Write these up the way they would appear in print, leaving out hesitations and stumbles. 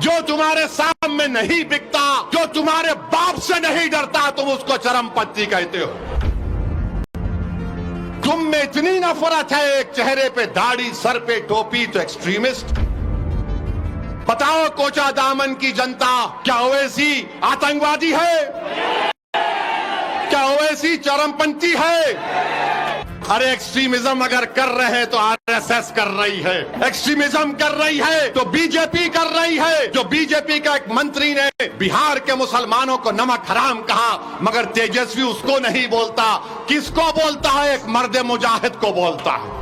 जो तुम्हारे सामने नहीं बिकता, जो तुम्हारे बाप से नहीं डरता, तुम उसको चरमपंथी कहते हो। तुम में इतनी नफरत है, एक चेहरे पे दाढ़ी, सर पे टोपी तो एक्सट्रीमिस्ट। बताओ कोचा दामन की जनता, क्या ओवैसी आतंकवादी है? क्या ओवैसी चरमपंथी है? अरे एक्सट्रीमिज्म अगर कर रहे हैं तो आरएसएस कर रही है, एक्सट्रीमिज्म कर रही है तो बीजेपी कर रही है। जो बीजेपी का एक मंत्री ने बिहार के मुसलमानों को नमक हराम कहा, मगर तेजस्वी उसको नहीं बोलता। किसको बोलता है? एक मर्द मुजाहिद को बोलता है।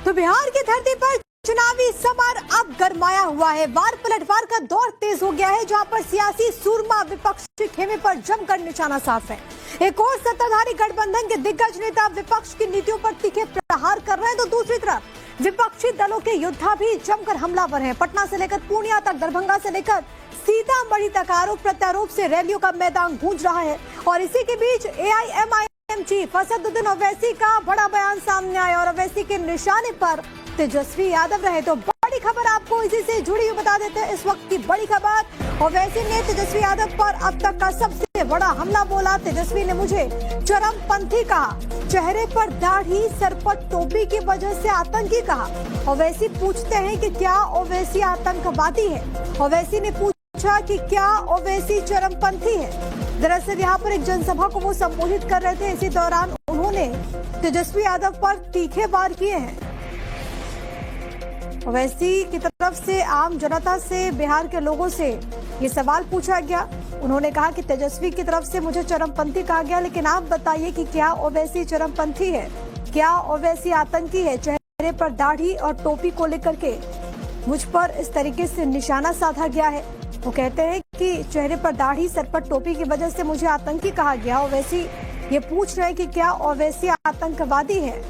तो बिहार की धरती पर चुनावी समर अब गरमाया हुआ है। वार पलटवार का दौर तेज हो गया है, जहां पर सियासी सूरमा विपक्षी खेमे पर जमकर निशाना साध है। एक और सत्ताधारी गठबंधन के दिग्गज नेता विपक्ष की नीतियों पर तीखे प्रहार कर रहे हैं, तो दूसरी तरफ विपक्षी दलों के योद्धा भी जमकर हमलावर हैं। पटना से लेकर पूर्णिया तक, दरभंगा से लेकर सीतामढ़ी तक आरोप प्रत्यारोप से रैलियों का मैदान गूंज रहा है। और इसी के बीच AIMIM चीफ असदुद्दीन ओवैसी का बड़ा बयान सामने आया और ओवैसी के निशाने पर तेजस्वी यादव रहे। तो बड़ी खबर आपको इसी से जुड़ी हुई बता देते हैं। इस वक्त की बड़ी खबर, ओवैसी ने तेजस्वी यादव पर अब तक का सबसे बड़ा हमला बोला। तेजस्वी ने मुझे चरमपंथी कहा, चेहरे पर दाढ़ी, सर पर टोपी की वजह से आतंकी कहा। ओवैसी पूछते हैं कि क्या ओवैसी आतंकवादी है? ओवैसी ने पूछा कि क्या ओवैसी चरमपंथी है? दरअसल यहाँ पर एक जनसभा को वो संबोधित कर रहे थे। इसी दौरान उन्होंने तेजस्वी यादव पर तीखे वार किए हैं। ओवैसी की तरफ से आम जनता से, बिहार के लोगों से ये सवाल पूछा गया। उन्होंने कहा कि तेजस्वी की तरफ से मुझे चरमपंथी कहा गया, लेकिन आप बताइए कि क्या ओवैसी चरमपंथी है? क्या ओवैसी आतंकी है? चेहरे पर दाढ़ी और टोपी को लेकर के मुझ पर इस तरीके से निशाना साधा गया है। वो कहते हैं कि चेहरे पर दाढ़ी, सर पर टोपी की वजह से मुझे आतंकी कहा गया। ओवैसी ये पूछ रहे हैं कि क्या ओवैसी आतंकवादी है?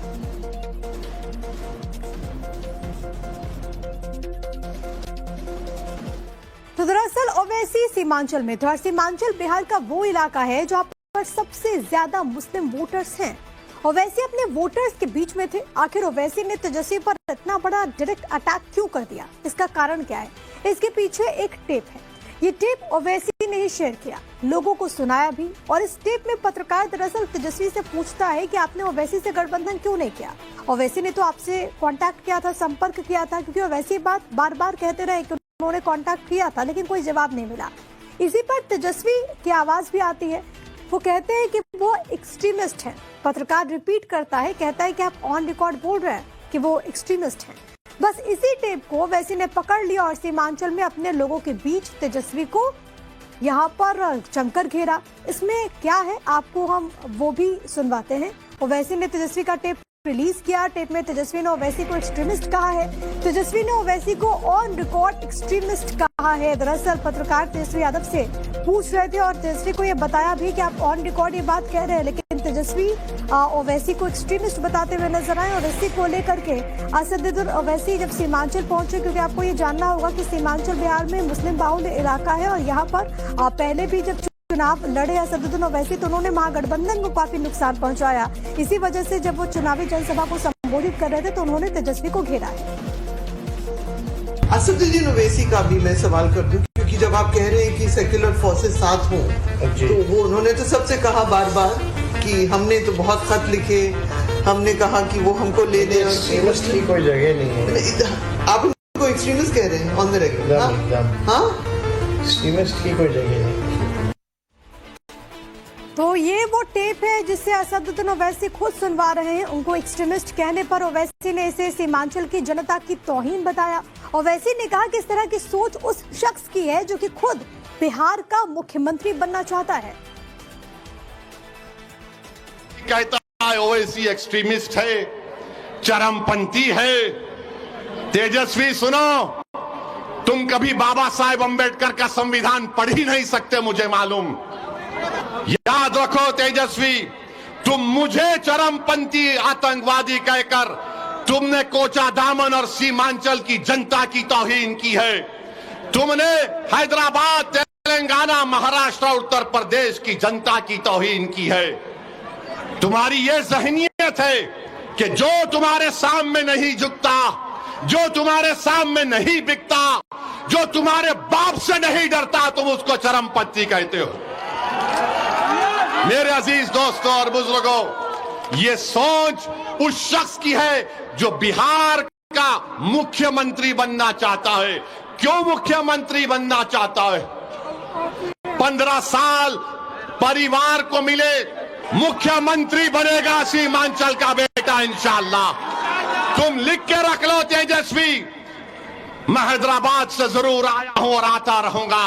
तो दरअसल ओवैसी सीमांचल में थे और सीमांचल बिहार का वो इलाका है जहां पर सबसे ज्यादा मुस्लिम वोटर्स हैं। ओवैसी अपने वोटर्स के बीच में थे। आखिर ओवैसी ने तेजस्वी पर इतना बड़ा डायरेक्ट अटैक क्यों कर दिया? इसका कारण क्या है? इसके पीछे एक टेप है। ये टेप ओवैसी ने ही शेयर किया, लोगों को सुनाया भी। और इस टेप में पत्रकार दरअसल तेजस्वी से पूछता है कि आपने ओवैसी से गठबंधन क्यों नहीं किया? ओवैसी ने तो आपसे कांटेक्ट किया था, संपर्क किया था, क्योंकि ओवैसी बात बार बार कहते रहे कि उन्होंने कांटेक्ट किया था, लेकिन कोई जवाब नहीं मिला। इसी पर तेजस्वी की आवाज भी आती है। वो कहते हैं कि वो एक्सट्रीमिस्ट है। पत्रकार रिपीट करता है, कहता है कि आप ऑन रिकॉर्ड बोल रहे हैं कि वो एक्सट्रीमिस्ट हैं। बस इसी टेप को ओवैसी ने पकड़ लिया और सीमांचल में अपने लोगों के बीच तेजस्वी को यहाँ पर जमकर घेरा। इसमें क्या है आपको हम वो भी सुनवाते हैं। ओवैसी ने तेजस्वी का टेप रिलीज किया। टेप में तेजस्वी ने ओवैसी को एक्सट्रीमिस्ट कहा है। तेजस्वी ने ओवैसी को ऑन रिकॉर्ड एक्सट्रीमिस्ट कहा है। दरअसल पत्रकार तेजस्वी यादव से पूछ रहे थे और तेजस्वी को ये बताया भी कि आप ऑन रिकॉर्ड ये बात कह रहे हैं, लेकिन तेजस्वी ओवैसी को एक्सट्रीमिस्ट बताते हुए नजर आए। और इसी को लेकर के असदुद्दीन ओवैसी जब सीमांचल पहुंचे, क्योंकि आपको ये जानना होगा कि सीमांचल बिहार में मुस्लिम बाहुल्य इलाका है और यहाँ पर पहले भी जब चुनाव लड़े असदुद्दीन ओवैसी तो उन्होंने महागठबंधन को काफी नुकसान पहुंचाया। इसी वजह से जब वो चुनावी जनसभा को संबोधित कर रहे थे तो उन्होंने तेजस्वी को घेरा है। असदुद्दीन ओवैसी का भी मैं सवाल कर दूं, क्योंकि जब आप कह रहे हैं कि सेक्युलर फोर्सेस साथ हों, तो वो उन्होंने तो सबसे कहा बार बार कि हमने तो बहुत खत लिखे, हमने कहा कि वो हमको ले लें। एक्सट्रीमिस्ट की कोई जगह नहीं है। आप उनको एक्सट्रीमिस्ट कह रहे हैं ऑन द रेकॉर्ड? हाँ, एक्सट्रीमिस्ट की कोई जगह नहीं। तो ये वो टेप है जिससे असदुद्दीन ओवैसी खुद सुनवा रहे हैं। उनको एक्सट्रीमिस्ट कहने पर ओवैसी ने इसे सीमांचल की जनता की तौहीन बताया। ओवैसी ने कहा कि इस तरह की सोच उस शख्स की है जो कि खुद बिहार का मुख्यमंत्री बनना चाहता है। कहता है ओवैसी एक्सट्रीमिस्ट है, चरमपंथी है। तेजस्वी सुनो, तुम कभी बाबा साहेब अंबेडकर का संविधान पढ़ ही नहीं सकते, मुझे मालूम। याद रखो तेजस्वी, तुम मुझे चरमपंथी आतंकवादी कहकर तुमने कोचा दामन और सीमांचल की जनता की तौहीन की है। तुमने हैदराबाद, तेलंगाना, महाराष्ट्र, उत्तर प्रदेश की जनता की तौहीन की है। तुम्हारी ये ज़हनियत है कि जो तुम्हारे सामने नहीं झुकता, जो तुम्हारे सामने नहीं बिकता, जो तुम्हारे बाप से नहीं डरता, तुम उसको चरमपंथी कहते हो। मेरे अजीज दोस्तों और बुजुर्गों, ये सोच उस शख्स की है जो बिहार का मुख्यमंत्री बनना चाहता है। क्यों मुख्यमंत्री बनना चाहता है? 15 साल परिवार को मिले, मुख्यमंत्री बनेगा सीमांचल का बेटा इंशाअल्लाह। तुम लिख के रख लो तेजस्वी, मैं हैदराबाद से जरूर आया हूं और आता रहूंगा।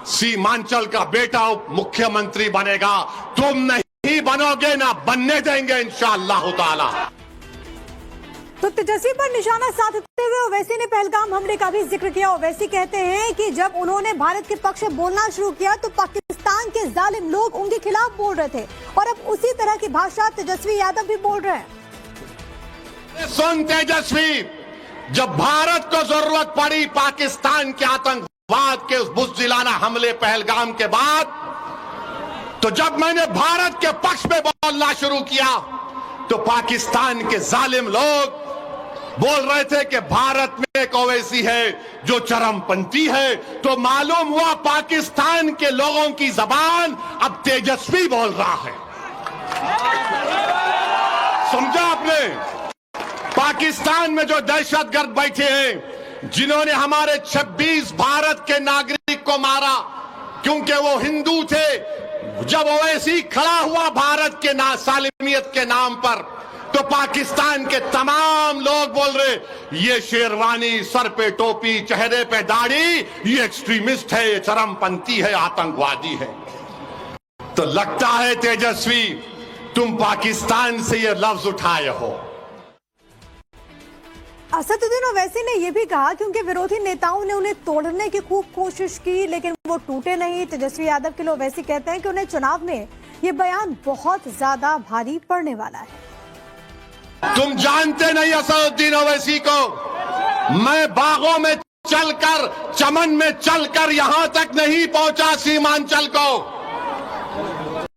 सीमांचल का बेटा मुख्यमंत्री बनेगा, तुम नहीं बनोगे, ना बनने देंगे इंशाअल्लाह ताला। तो तेजस्वी पर निशाना साधते हुए ओवैसी ने पहलगाम हमले का भी जिक्र किया। ओवैसी कहते हैं कि जब उन्होंने भारत के पक्ष में बोलना शुरू किया तो पाकिस्तान के जालिम लोग उनके खिलाफ बोल रहे थे, और अब उसी तरह की भाषा तेजस्वी यादव भी बोल रहे हैं। सुन तेजस्वी, जब भारत को जरूरत पड़ी पाकिस्तान के आतंकवाद के उस बुज़दिलाना हमले पहलगाम के बाद, तो जब मैंने भारत के पक्ष में बोलना शुरू किया तो पाकिस्तान के जालिम लोग बोल रहे थे कि भारत में एक ओवैसी है जो चरमपंथी है। तो मालूम हुआ पाकिस्तान के लोगों की जबान अब तेजस्वी बोल रहा है। समझा आपने? पाकिस्तान में जो दहशतगर्द बैठे हैं, जिन्होंने हमारे 26 भारत के नागरिक को मारा क्योंकि वो हिंदू थे, जब ओवैसी खड़ा हुआ भारत के सालिमियत के नाम पर, तो पाकिस्तान के तमाम लोग बोल रहे ये शेरवानी, सर पे टोपी, चेहरे पे दाढ़ी, ये एक्सट्रीमिस्ट है, ये चरमपंथी है, आतंकवादी है। तो लगता है तेजस्वी तुम पाकिस्तान से ये लफ्ज उठाए हो। असदुद्दीन ओवैसी ने यह भी कहा कि उनके विरोधी नेताओं ने उन्हें तोड़ने की खूब कोशिश की लेकिन वो टूटे नहीं। तेजस्वी यादव के लिए ओवैसी कहते हैं कि उन्हें चुनाव में ये बयान बहुत ज्यादा भारी पड़ने वाला है। तुम जानते नहीं असदुद्दीन ओवैसी को। मैं बागों में चलकर, चमन में चलकर यहां तक नहीं पहुंचा सीमांचल को।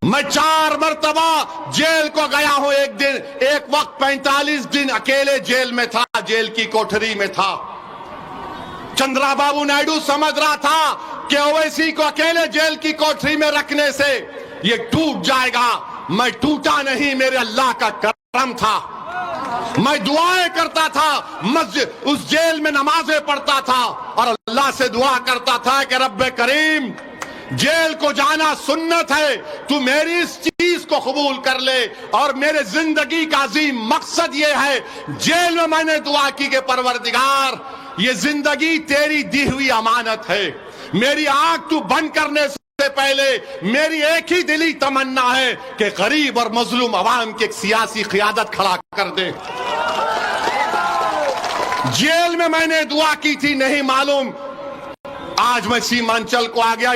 मैं 4 मरतबा जेल को गया हूं। एक वक्त 45 दिन अकेले जेल में था, जेल की कोठरी में था। चंद्रबाबू नायडू समझ रहा था कि ओवैसी को अकेले जेल की कोठरी में रखने से ये टूट जाएगा। मैं टूटा नहीं, मेरे अल्लाह का करम था। मैं दुआएं करता था, मस्जिद उस जेल में नमाजें पढ़ता था और अल्लाह से दुआ करता था कि रब्बे करीम, जेल को जाना सुन्नत है, तू मेरी इस चीज को कबूल कर ले। और मेरे जिंदगी का अजीम मकसद ये है, जेल में मैंने दुआ की कि परवरदिगार, ये जिंदगी तेरी दी हुई अमानत है। मेरी आंख तू बंद करने से पहले मेरी एक ही दिली तमन्ना है कि गरीब और मजलूम अवाम की एक सियासी क़ियादत खड़ा कर दे। जेल में मैंने दुआ की थी, नहीं मालूम आज मैं सीमांचल को आ गया,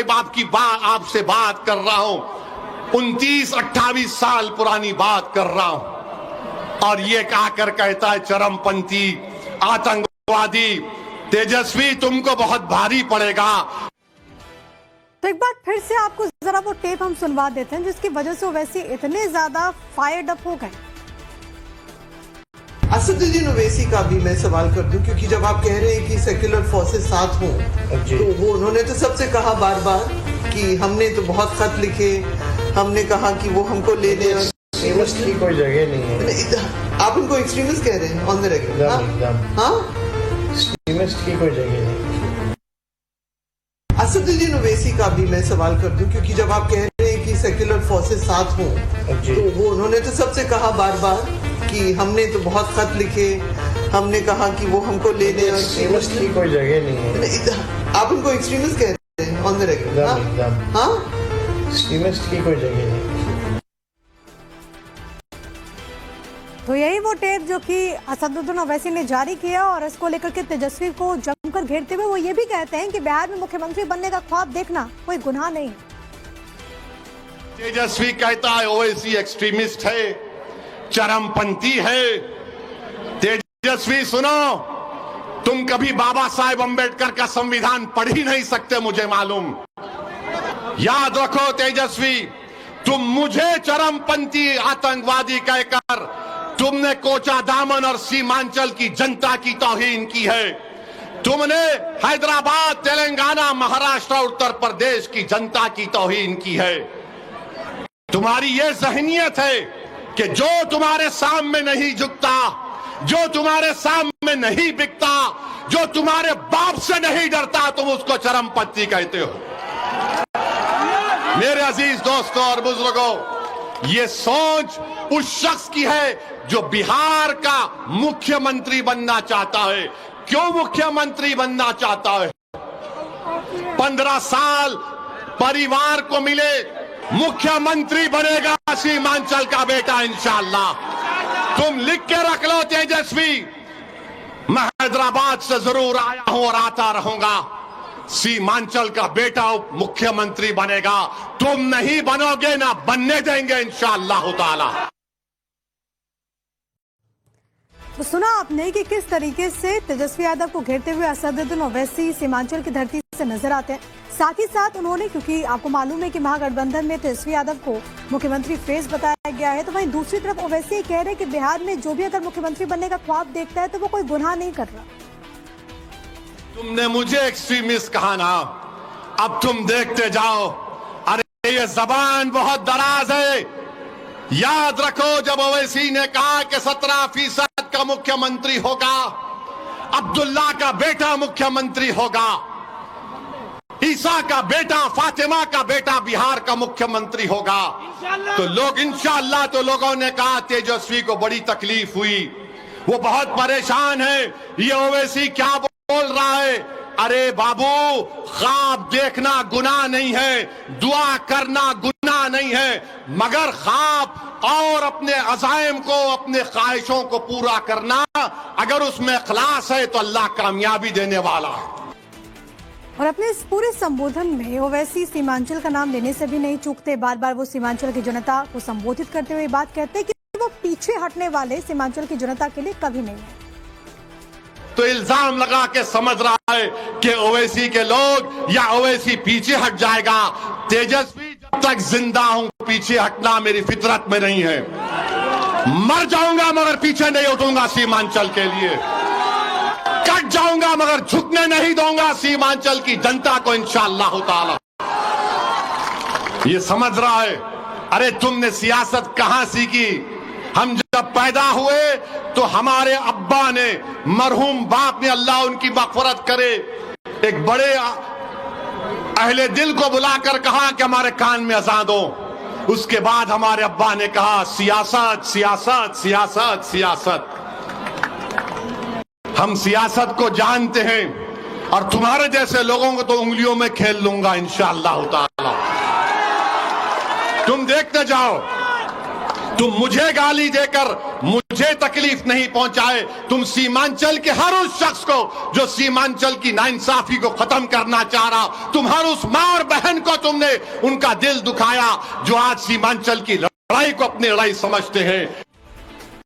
आपसे बात कर रहा हूं। 29-28 साल पुरानी बात कर रहा हूं और ये कहकर कहता है चरमपंथी, आतंकवादी। तेजस्वी तुमको बहुत भारी पड़ेगा। तो एक बार फिर से आपको जरा वो टेप हम सुनवा देते हैं जिसकी वजह से ओवैसी इतने ज्यादा फायर्ड अप हो गए। असदुद्दीन ओवैसी का भी मैं सवाल कर दूं, क्योंकि जब आप कह रहे हैं कि सेक्युलर फोर्सेस साथ हों, तो वो उन्होंने तो सबसे कहा बार बार कि हमने तो बहुत खत लिखे, हमने कहा कि वो हमको ले लें। एक्सट्रीमिस्ट की कोई जगह नहीं है। आप उनको एक्सट्रीमिस्ट कह रहे हैं ऑन द रेकॉर्ड? हाँ, एक्सट्रीमिस्ट की कोई जगह नहीं। असदुद्दीन ओवैसी का भी मैं सवाल कर दूं, क्योंकि जब आप कह रहे हैं कि सेक्युलर फोर्सेस साथ हों, तो वो उन्होंने तो सबसे कहा बार बार कि हमने तो बहुत खत लिखे, हमने कहा कि वो हमको ले लें। एक्सट्रीमिस्ट की कोई जगह नहीं है। आप उनको एक्सट्रीमिस्ट कह रहे हैं ऑन द रेकॉर्ड? हाँ, एक्सट्रीमिस्ट की कोई जगह नहीं। तो यही वो टेप जो कि असदुद्दीन ओवैसी ने जारी किया और इसको लेकर के तेजस्वी को जमकर घेरते हुए वो ये भी कहते हैं कि बिहार में मुख्यमंत्री बनने का ख्वाब देखना कोई गुनाह नहीं। तेजस्वी कहता है ओवैसी एक्सट्रीमिस्ट है, चरमपंथी है। तेजस्वी सुनो, तुम कभी बाबा साहेब अंबेडकर का संविधान पढ़ ही नहीं सकते, मुझे मालूम। याद रखो तेजस्वी, तुम मुझे चरमपंथी आतंकवादी कहकर तुमने कोचा दामन और सीमांचल की जनता की तौहीन की है। तुमने हैदराबाद, तेलंगाना, महाराष्ट्र, उत्तर प्रदेश की जनता की तौहीन की है। तुम्हारी यह ज़हनियत है कि जो तुम्हारे सामने नहीं झुकता, जो तुम्हारे सामने नहीं बिकता, जो तुम्हारे बाप से नहीं डरता, तुम उसको चरमपंथी कहते हो। मेरे अजीज दोस्तों और बुजुर्गों, ये सोच उस शख्स की है जो बिहार का मुख्यमंत्री बनना चाहता है। क्यों मुख्यमंत्री बनना चाहता है? 15 साल परिवार को मिले, मुख्यमंत्री बनेगा सीमांचल का बेटा इंशाअल्लाह। तुम लिख के रख लो तेजस्वी, मैं हैदराबाद से जरूर आया हूं और आता रहूंगा। सीमांचल का बेटा मुख्यमंत्री बनेगा। तुम नहीं बनोगे, ना बनने देंगे इंशाअल्लाह ताला। तो सुना आपने कि किस तरीके से तेजस्वी यादव को घेरते हुए असदुद्दीन ओवैसी सीमांचल की धरती से नजर आते हैं। साथ ही साथ उन्होंने, क्योंकि आपको मालूम है कि महागठबंधन में तेजस्वी यादव को मुख्यमंत्री फेस बताया गया है, तो वहीं दूसरी तरफ ओवैसी कह रहे हैं कि बिहार में जो भी अगर मुख्यमंत्री बनने का ख्वाब देखता है तो वो कोई गुनाह नहीं कर रहा। तुमने मुझे एक्सट्रीमिस्ट कहा ना, अब तुम देखते जाओ। अरे ये जबान बहुत दराज है। याद रखो, जब ओवैसी ने कहा कि 17% का मुख्यमंत्री होगा, अब्दुल्ला का बेटा मुख्यमंत्री होगा, ईसा का बेटा, फातिमा का बेटा बिहार का मुख्यमंत्री होगा, तो लोग इंशाअल्लाह, तो लोगों ने कहा तेजस्वी को बड़ी तकलीफ हुई, वो बहुत परेशान है, ये ओवैसी क्या बोल रहा है। अरे बाबू, ख्वाब देखना गुनाह नहीं है, दुआ करना गुनाह नहीं है, मगर ख्वाब और अपने अज़ाइम को, अपने ख्वाहिशों को पूरा करना, अगर उसमें इखलास है तो अल्लाह कामयाबी देने वाला है। और अपने इस पूरे संबोधन में ओवैसी सीमांचल का नाम लेने से भी नहीं चूकते। बार बार वो सीमांचल की जनता को संबोधित करते हुए बात कहते हैं कि वो पीछे हटने वाले सीमांचल की जनता के लिए कभी नहीं है। तो इल्जाम लगा के समझ रहा है कि ओवैसी के लोग या ओवैसी पीछे हट जाएगा। तेजस्वी जब तक जिंदा हूं, पीछे हटना मेरी फितरत में नहीं है। मर जाऊंगा मगर पीछे नहीं उठूंगा सीमांचल के लिए। कट जाऊंगा मगर झुकने नहीं दूंगा सीमांचल की जनता को इंशाअल्लाह ताला। ये समझ रहा है। अरे तुमने सियासत कहां सीखी? हम जब पैदा हुए तो हमारे अब्बा ने, मरहूम बाप ने, अल्लाह उनकी मग़फ़िरत करे, एक बड़े अहले दिल को बुलाकर कहा कि हमारे कान में अज़ान दो। उसके बाद हमारे अब्बा ने कहा सियासत सियासत सियासत सियासत। हम सियासत को जानते हैं और तुम्हारे जैसे लोगों को तो उंगलियों में खेल लूंगा इंशाअल्लाह ताला। तुम देखते जाओ। तुम मुझे गाली देकर मुझे तकलीफ नहीं पहुंचाए। तुम सीमांचल के हर उस शख्स को जो सीमांचल की नाइंसाफी को खत्म करना चाह रहा, तुम हर उस मां और बहन को तुमने उनका दिल दुखाया जो आज सीमांचल की लड़ाई को अपनी लड़ाई समझते हैं।